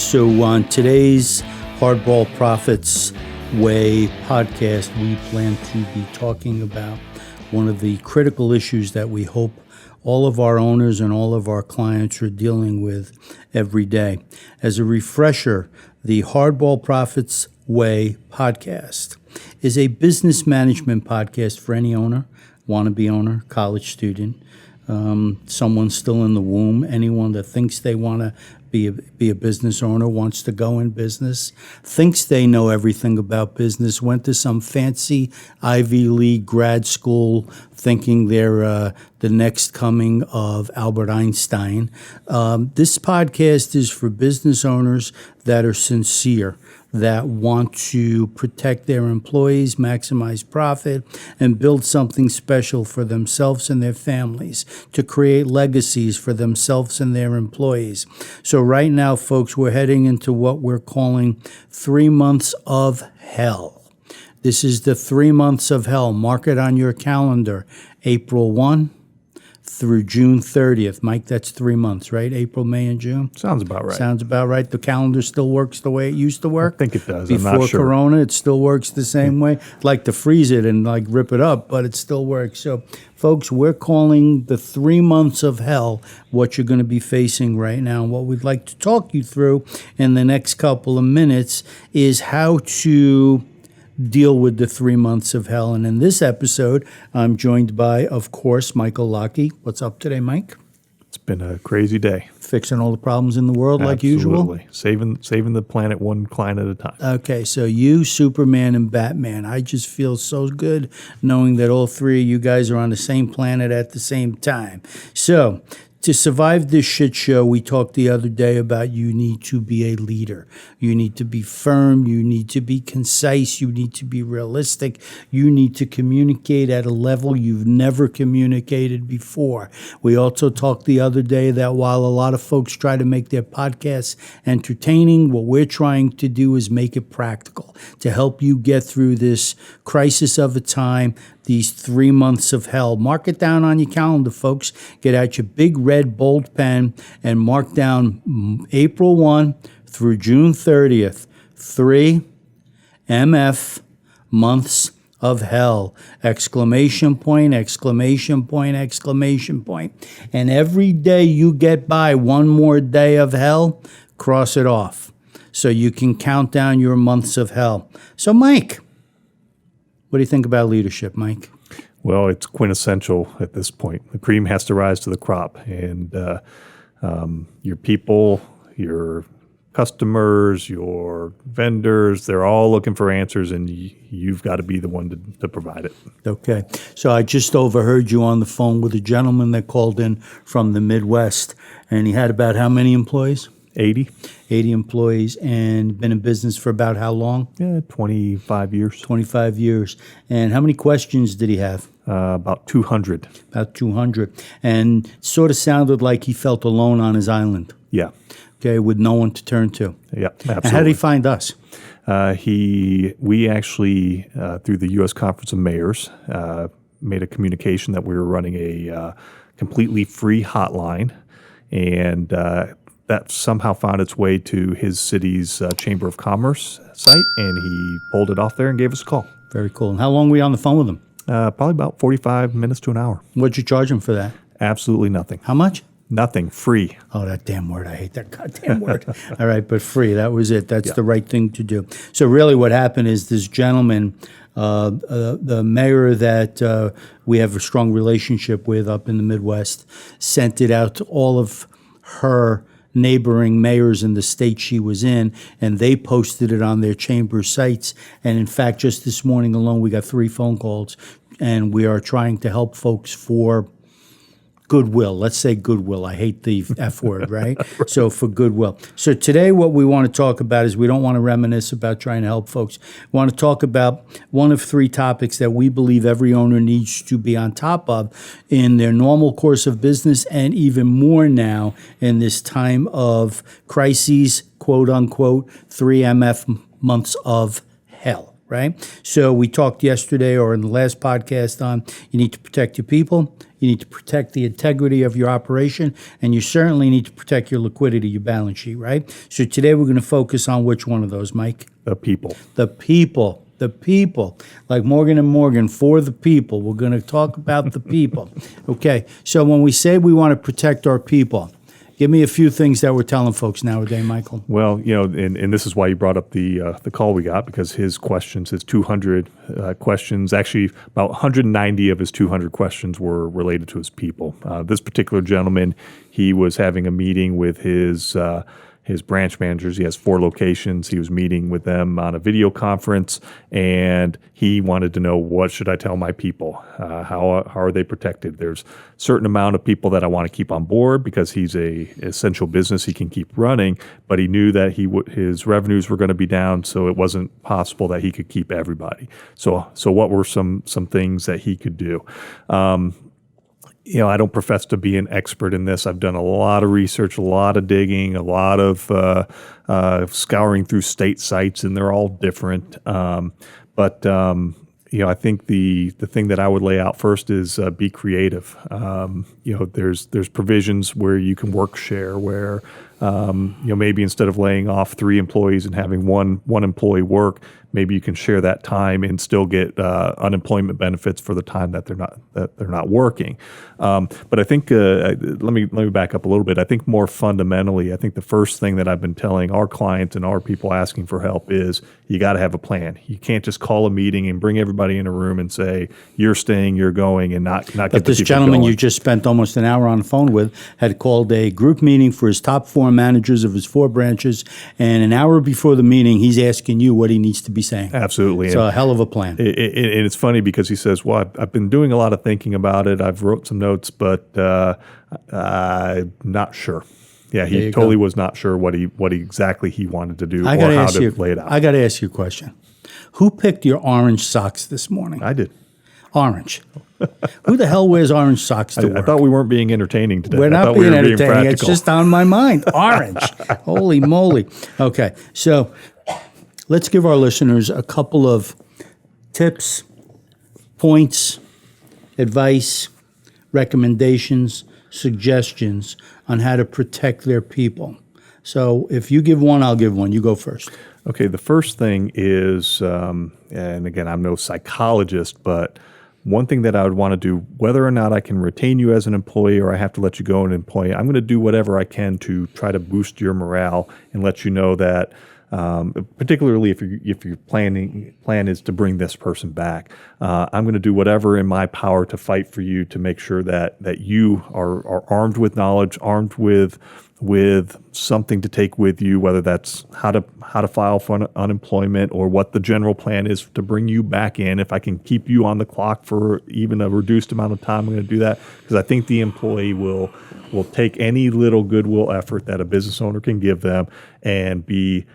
So on today's Hardball Profits Way podcast, we plan to be talking about one of the critical issues that we hope all of our owners and all of our clients are dealing with every day. As a refresher, the Hardball Profits Way podcast is a business management podcast for any owner, wannabe owner, college student, someone still in the womb, anyone that thinks they want to be a business owner, wants to go in business, thinks they know everything about business, went to some fancy Ivy League grad school thinking they're the next coming of Albert Einstein. This podcast is for business owners that are sincere, that want to protect their employees, maximize profit, and build something special for themselves and their families, to create legacies for themselves and their employees. So right now, folks, we're heading into what we're calling 3 months of hell. This is the 3 months of hell. Mark it on your calendar. April 1 through June 30th. Mike, that's 3 months, right? April, May, and June? Sounds about right. Sounds about right. The calendar still works the way it used to work? I think it does. Before I'm not sure. Corona, it still works the same way. I'd like to freeze it and rip it up, but it still works. So, folks, we're calling the 3 months of hell what you're going to be facing right now. And what we'd like to talk you through in the next couple of minutes is how to deal with the 3 months of hell. And in this episode, I'm joined by, of course, Michael Lockey. What's up today, Mike? It's been a crazy day. Fixing all the problems in the world like usual? Absolutely. Saving the planet one client at a time. Okay, so you, Superman, and Batman. I just feel so good knowing that all three of you guys are on the same planet at the same time. So, to survive this shit show, we talked the other day about you need to be a leader. You need to be firm. You need to be concise. You need to be realistic. You need to communicate at a level you've never communicated before. We also talked the other day that while a lot of folks try to make their podcasts entertaining, what we're trying to do is make it practical to help you get through this crisis of a time, these 3 months of hell. Mark it down on your calendar, folks. Get out your big red bold pen and mark down April 1 through June 30th, 3 MF months of hell. Exclamation point, exclamation point, exclamation point. And every day you get by one more day of hell, cross it off so you can count down your months of hell. So, Mike, what do you think about leadership, Mike? Well, it's quintessential at this point. The cream has to rise to the crop. And your people, your customers, your vendors, they're all looking for answers, and you've got to be the one to provide it. Okay. So I just overheard you on the phone with a gentleman that called in from the Midwest, and he had about how many employees? 80 employees, and been in business for about how long? Yeah, 25 years. 25 years. And how many questions did he have? About 200. About 200. And sort of sounded like he felt alone on his island. Yeah. Okay, with no one to turn to. Yeah, absolutely. And how did he find us? We actually, through the U.S. Conference of Mayors, made a communication that we were running a completely free hotline, and that somehow found its way to his city's Chamber of Commerce site, and he pulled it off there and gave us a call. Very cool. And how long were you on the phone with him? Probably about 45 minutes to an hour. What'd you charge him for that? Absolutely nothing. How much? Nothing. Free. Oh, that damn word. I hate that goddamn word. All right, but free. That was it. That's the right thing to do. So really what happened is this gentleman, the mayor that we have a strong relationship with up in the Midwest, sent it out to all of her neighboring mayors in the state she was in, and they posted it on their chamber sites. And in fact, just this morning alone, we got 3 phone calls, and we are trying to help folks for goodwill. Let's say goodwill. I hate the F word, right? So for goodwill. So today what we want to talk about is we don't want to reminisce about trying to help folks. We want to talk about one of 3 topics that we believe every owner needs to be on top of in their normal course of business, and even more now in this time of crises, quote unquote, 3 MF months of hell. right? So we talked yesterday or in the last podcast on you need to protect your people, you need to protect the integrity of your operation, and you certainly need to protect your liquidity, your balance sheet, right? So today we're going to focus on which one of those, Mike? The people. The people. The people. Like Morgan & Morgan, for the people. We're going to talk about the people. Okay, so when we say we want to protect our people, give me a few things that we're telling folks nowadays, Michael. Well, and this is why you brought up the call we got, because his 200 questions, actually about 190 of his 200 questions were related to his people. This particular gentleman, he was having a meeting with his branch managers. He has 4 locations. He was meeting with them on a video conference, and he wanted to know, what should I tell my people? How are they protected? There's a certain amount of people that I want to keep on board because he's a essential business. He can keep running, but he knew that his revenues were going to be down, so it wasn't possible that he could keep everybody. So what were some things that he could do? I don't profess to be an expert in this. I've done a lot of research, a lot of digging, a lot of scouring through state sites, and they're all different. But I think the thing that I would lay out first is be creative. There's provisions where you can work share, where maybe instead of laying off 3 employees and having one employee work, maybe you can share that time and still get unemployment benefits for the time that they're not working. But I think let me back up a little bit. I think more fundamentally, I think the first thing that I've been telling our clients and our people asking for help is you got to have a plan. You can't just call a meeting and bring everybody in a room and say you're staying, you're going, and not get the people going. But this gentleman you just spent almost an hour on the phone with had called a group meeting for his top 4 managers of his 4 branches, and an hour before the meeting, he's asking you what he needs to be saying. Absolutely. So a hell of a plan. And it's funny because he says, well, I've been doing a lot of thinking about it. I've wrote some notes, but I'm not sure. Yeah, he totally was not sure what exactly he wanted to do or how to lay it out. I got to ask you a question. Who picked your orange socks this morning? I did. Orange. Who the hell wears orange socks to work? I thought we weren't being entertaining today. We're not being entertaining. It's just on my mind. Orange. Holy moly. Okay, so let's give our listeners a couple of tips, points, advice, recommendations, suggestions on how to protect their people. So if you give one, I'll give one. You go first. Okay, the first thing is, and again, I'm no psychologist, but one thing that I would want to do, whether or not I can retain you as an employee or I have to let you go as an employee, I'm going to do whatever I can to try to boost your morale and let you know that, particularly if your plan is to bring this person back, I'm going to do whatever in my power to fight for you to make sure that you are armed with knowledge, armed with something to take with you, whether that's how to file for unemployment or what the general plan is to bring you back in. If I can keep you on the clock for even a reduced amount of time, I'm going to do that because I think the employee will take any little goodwill effort that a business owner can give them and be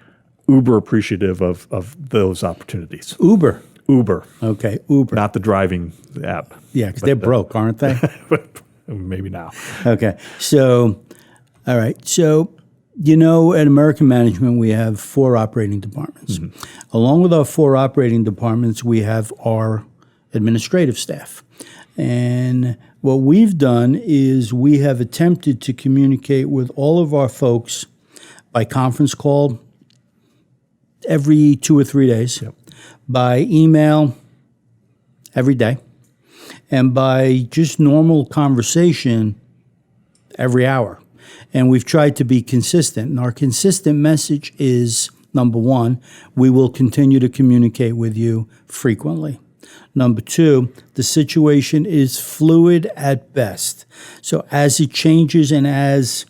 uber appreciative of those opportunities. Uber. Okay, Uber. Not the driving app. Yeah, because they're broke, aren't they? Maybe now. Okay, so, all right. So, at American Management, we have 4 operating departments. Mm-hmm. Along with our 4 operating departments, we have our administrative staff. And what we've done is we have attempted to communicate with all of our folks by conference call every 2 or 3 days, yep, by email every day, and by just normal conversation every hour. And we've tried to be consistent. And our consistent message is, number 1, we will continue to communicate with you frequently. Number 2, the situation is fluid at best. So as it changes and as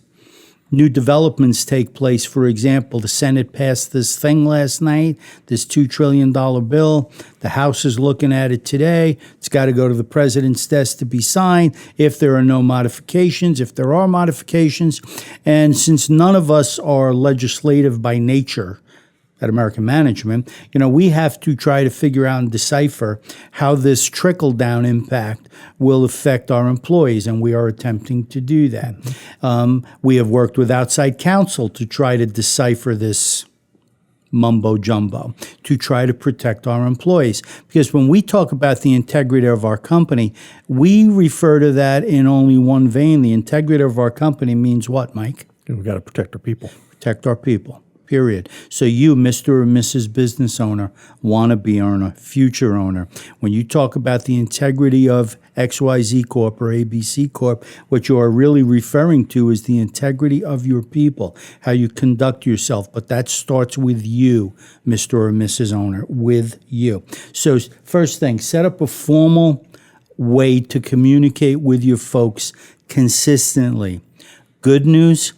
new developments take place, for example, the Senate passed this thing last night, this $2 trillion bill. The House is looking at it today. It's got to go to the president's desk to be signed if there are no modifications, if there are modifications. And since none of us are legislative by nature at American Management, we have to try to figure out and decipher how this trickle-down impact will affect our employees, and we are attempting to do that. We have worked with outside counsel to try to decipher this mumbo jumbo to try to protect our employees. Because when we talk about the integrity of our company, we refer to that in only one vein. The integrity of our company means what, Mike? We got to protect our people. Protect our people, period. So you, Mr. or Mrs. Business Owner, wannabe owner, future owner, when you talk about the integrity of XYZ Corp or ABC Corp, what you are really referring to is the integrity of your people, how you conduct yourself. But that starts with you, Mr. or Mrs. Owner, with you. So first thing, set up a formal way to communicate with your folks consistently. Good news,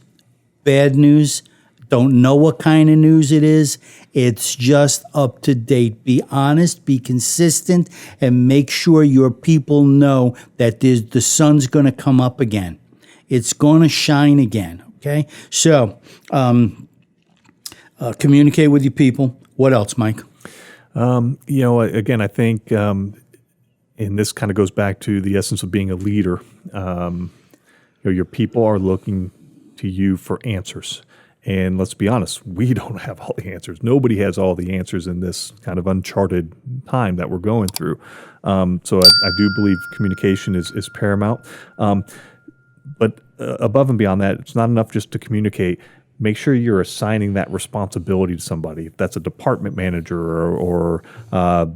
bad news, don't know what kind of news it is. It's just up to date. Be honest, be consistent, and make sure your people know that the sun's going to come up again. It's going to shine again, okay? So communicate with your people. What else, Mike? Again, I think, and this kind of goes back to the essence of being a leader. Your people are looking to you for answers. And let's be honest, we don't have all the answers. Nobody has all the answers in this kind of uncharted time that we're going through. So I do believe communication is paramount. But above and beyond that, it's not enough just to communicate. Make sure you're assigning that responsibility to somebody. If that's a department manager or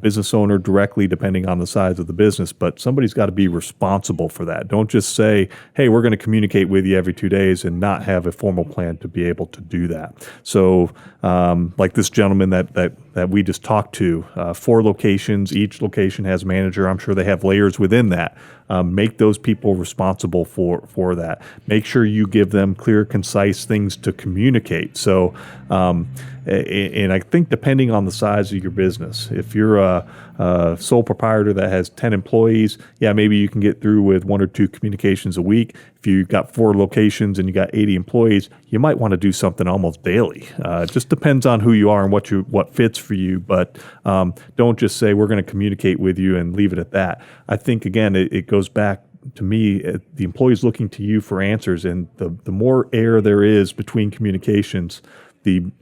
business owner directly, depending on the size of the business, but somebody's got to be responsible for that. Don't just say, hey, we're going to communicate with you every 2 days and not have a formal plan to be able to do that. So like this gentleman that we just talked to, 4 locations, each location has a manager. I'm sure they have layers within that. Make those people responsible for that. Make sure you give them clear, concise things to communicate. So, and I think depending on the size of your business, if you're a sole proprietor that has 10 employees, yeah, maybe you can get through with 1 or 2 communications a week. If you've got 4 locations and you got 80 employees, you might want to do something almost daily. It just depends on who you are and what fits for you. But don't just say we're going to communicate with you and leave it at that. I think again, it goes back to me. The employee's looking to you for answers, and the more air there is between communications, the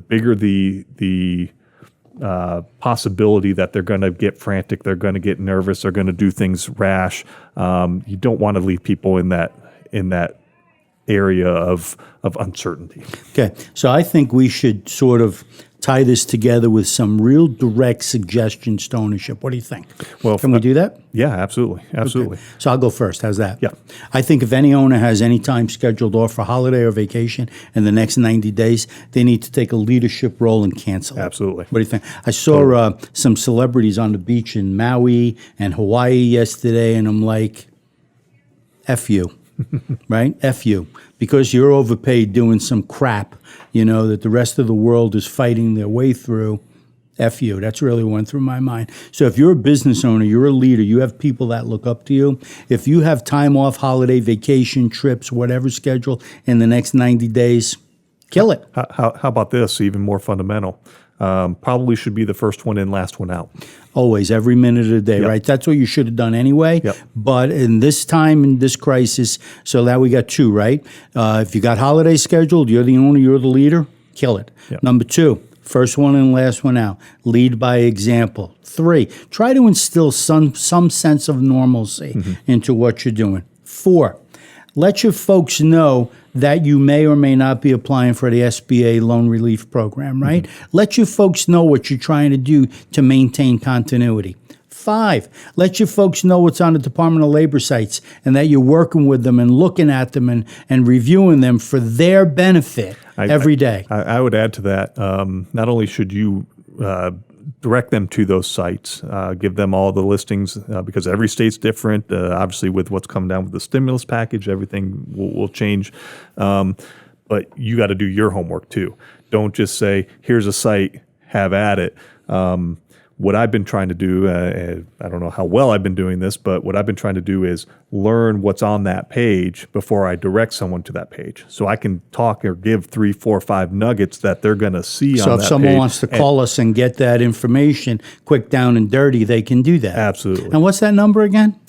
bigger the possibility that they're going to get frantic, they're going to get nervous, they're going to do things rash. You don't want to leave people in that area of uncertainty. Okay, so I think we should sort of tie this together with some real direct suggestions to ownership. What do you think? Well, can we do that? Yeah, absolutely. Okay. So I'll go first. How's that? Yeah. I think if any owner has any time scheduled off for holiday or vacation in the next 90 days, they need to take a leadership role and cancel it. Absolutely. What do you think? I saw some celebrities on the beach in Maui and Hawaii yesterday, and I'm like, F you. Right? F you. Because you're overpaid doing some crap, that the rest of the world is fighting their way through. F you. That's really what went through my mind. So if you're a business owner, you're a leader, you have people that look up to you. If you have time off, holiday, vacation, trips, whatever schedule in the next 90 days, kill it. How about this? Even more fundamental. Probably should be the first one in, last one out. Always, every minute of the day, right? That's what you should have done anyway. Yep. But in this time, in this crisis, so now we got 2, right? If you got holiday scheduled, you're the owner, you're the leader, kill it. Yep. Number 2, first one in, last one out. Lead by example. 3, try to instill some sense of normalcy into what you're doing. 4, let your folks know that you may or may not be applying for the SBA loan relief program, right? Let your folks know what you're trying to do to maintain continuity. 5, let your folks know what's on the Department of Labor sites and that you're working with them and looking at them and reviewing them for their benefit every day. I would add to that, not only should you direct them to those sites, give them all the listings, because every state's different. Obviously, with what's coming down with the stimulus package, everything will change. But you got to do your homework too. Don't just say, here's a site, have at it. What I've been trying to do, I don't know how well I've been doing this, but what I've been trying to do is learn what's on that page before I direct someone to that page. So I can talk or give 3, 4, 5 nuggets that they're going to see on that page. So if someone wants to call us and get that information quick, down, and dirty, they can do that. Absolutely. And what's that number again?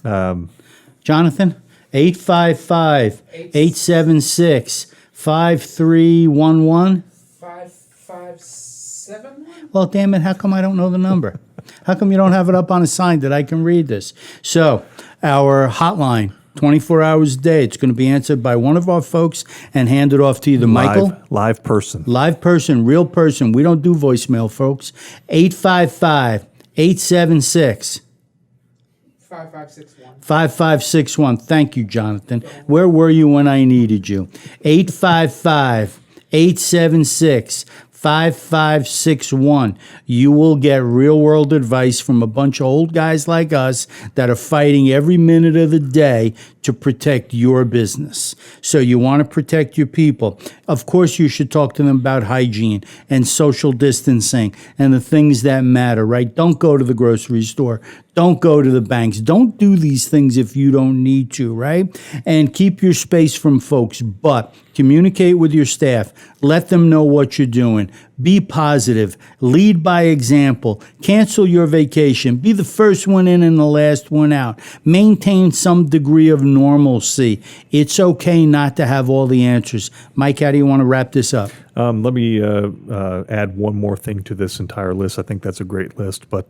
Jonathan? 855-876-5311? 556 871? Well, damn it, how come I don't know the number? How come you don't have it up on a sign that I can read this? So, our hotline, 24 hours a day, it's going to be answered by one of our folks and handed off to either Michael. Live person. Live person, real person. We don't do voicemail, folks. 855-876. 5561. 5561. Thank you, Jonathan. Where were you when I needed you? 855-876-5561. You will get real world advice from a bunch of old guys like us that are fighting every minute of the day to protect your business. So you want to protect your people. Of course, you should talk to them about hygiene and social distancing and the things that matter, right? Don't go to the grocery store. Don't go to the banks. Don't do these things if you don't need to, right? And keep your space from folks, but communicate with your staff. Let them know what you're doing. Be positive. Lead by example. Cancel your vacation. Be the first one in and the last one out. Maintain some degree of normalcy. It's okay not to have all the answers. Mike, how do you want to wrap this up? Let me add one more thing to this entire list. I think that's a great list, but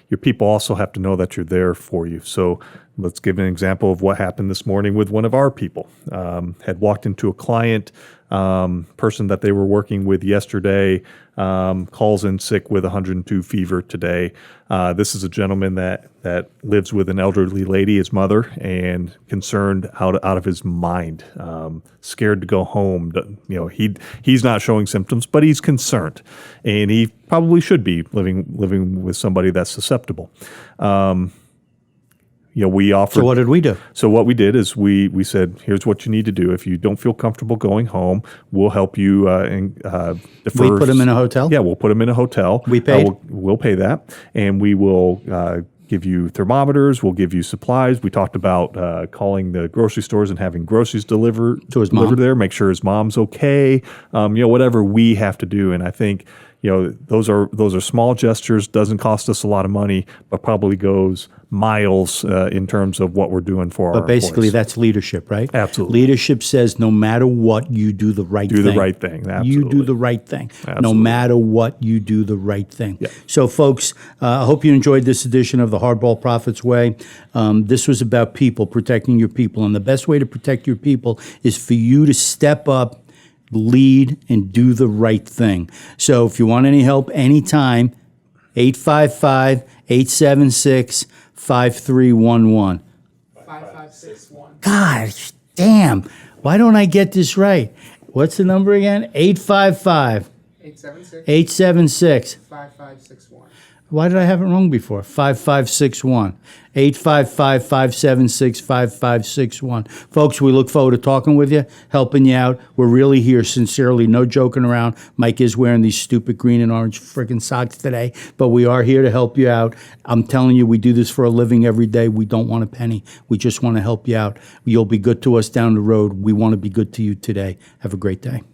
your people also have to know that you're there for you. So let's give an example of what happened this morning with one of our people. Had walked into a client, person that they were working with yesterday, calls in sick with 102 fever today. This is a gentleman that lives with an elderly lady, his mother, and concerned out of his mind, scared to go home. You know, he's not showing symptoms, but he's concerned, and he probably should be living with somebody that's susceptible. We offered. So what did we do? So what we did is we said, here's what you need to do. If you don't feel comfortable going home, we'll help you defer. We put him in a hotel? Yeah, we'll put him in a hotel. We paid? We'll pay that, and we will give you thermometers. We'll give you supplies. We talked about calling the grocery stores and having groceries delivered To his mom? there. Make sure his mom's okay. Whatever we have to do, and I think those are small gestures. Doesn't cost us a lot of money, but probably goes miles in terms of what we're doing for our But basically, employees. that's leadership, right? Absolutely. Leadership says no matter what, you do the right thing. Do the right thing. Absolutely. You do the right thing. No Absolutely. matter what, you do the right thing. Yeah. So, folks, I hope you enjoyed this edition of the Hardball Profits Way. This was about people, protecting your people. And the best way to protect your people is for you to step up, lead, and do the right thing. So if you want any help anytime, 855-876-5311. 5561. Gosh, damn. Why don't I get this right? What's the number again? 855 876 876. 5561. Why did I have it wrong before? 5561. 855-576-5561. Folks, we look forward to talking with you, helping you out. We're really here, sincerely, no joking around. Mike is wearing these stupid green and orange freaking socks today, but we are here to help you out. I'm telling you, we do this for a living every day. We don't want a penny. We just want to help you out. You'll be good to us down the road. We want to be good to you today. Have a great day.